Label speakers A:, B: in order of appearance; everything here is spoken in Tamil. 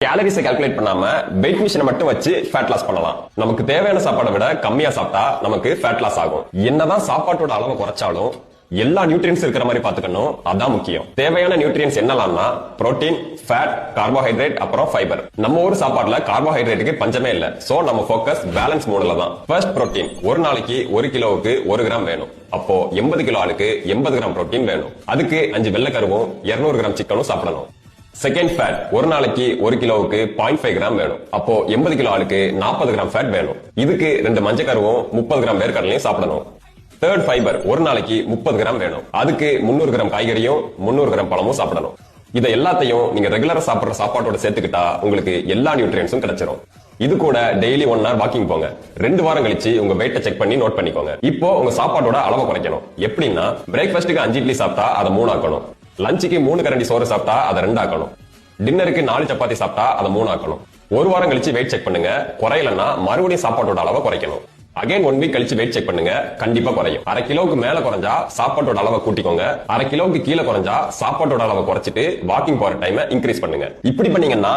A: கேலரிஸ் கால்குலேட் பண்ணாம வெயிட் மிஷினை மட்டும் வச்சு ஃபேட் லாஸ் பண்ணலாம். நமக்கு தேவையான சாப்பாடை விட கம்மியா சாப்பிட்டா நமக்கு ஃபேட் லாஸ் ஆகும். என்னதான் சாப்பாட்டோட அளவை குறைச்சாலும் எல்லா நியூட்ரியன்ஸ் இருக்கிற மாதிரி பாத்துக்கணும், அதான் முக்கியம். தேவையான நியூட்ரியன்ஸ் என்னலாம்னா புரோட்டீன், ஃபேட், கார்போஹைட்ரேட், அப்புறம் ஃபைபர். நம்ம ஊர் சாப்பாடுல கார்போஹைட்ரேட்டுக்கு பஞ்சமே இல்ல. சோ நம்ம ஃபோக்கஸ் பேலன்ஸ் மூணுல தான். First protein. ஒரு நாளைக்கு 1 கிலோவுக்கு 1 கிராம் வேணும். அப்போ 80 கிலோ ஆளுக்கு 80 கிராம் புரோட்டீன் வேணும். அதுக்கு 5 வெள்ளைக்கருவும் 200 கிராம் சிக்கனும் சாப்பிடணும். Second fat. ஒரு நாளைக்கு 1 கிலோவுக்கு 0.5 கிராம் வேணும். அப்போ 80 கிலோ ஆளுக்கு 40 கிராம் ஃபேட் வேணும். இதுக்கு 2 மஞ்சக்கருவும் 30 கிராம் வேர்க்கடலையும் சாப்பிடணும். Third fibre. ஒரு நாளைக்கு 30 கிராம் வேணும். அதுக்கு 300 கிராம் காய்கறியும் 300 கிராம் பழமும் சாப்பிடணும். இதை எல்லாத்தையும் நீங்க ரெகுலரா சாப்பிடுற சாப்பாட்டோட சேர்த்துக்கிட்டா உங்களுக்கு எல்லா நியூட்ரியன்ஸும் கிடைச்சிரும். இது கூட டெய்லி 1 hour வாக்கிங் போங்க. 2 வாரம் கழிச்சு உங்க வெயிட்ட செக் பண்ணி நோட் பண்ணிக்கோங்க. இப்போ உங்க சாப்பாட்டோட அளவை குறைக்கணும். எப்படின்னா பிரேக்ஃபாஸ்ட்டுக்கு 5 இட்லி சாப்பிட்டா அதை 3 ஆக்கணும். லஞ்சுக்கு 3 கரண்டி சோறு சாப்பிட்டா அதை 2 ஆக்கணும். டின்னருக்கு 4 சப்பாத்தி சாப்பிட்டா அதை 3 ஆக்கணும். 1 வாரம் கழிச்சு வெயிட் செக் பண்ணுங்க. குறையலன்னா மறுபடியும் சாப்பாட்டோட அளவை குறைக்கணும். அகைன் 1 வீக் கழிச்சு வெயிட் செக் பண்ணுங்க, கண்டிப்பா குறையும். 1/2 கிலோவுக்கு மேல குறைஞ்சா சாப்பாட்டோட அளவை கூட்டிக்கோங்க. 1/2 கிலோவுக்கு கீழே குறைஞ்சா சாப்பாட்டோட அளவை குறைச்சிட்டு வாக்கிங் போற டைமை இன்க்ரீஸ் பண்ணுங்க. இப்படி பண்ணீங்கன்னா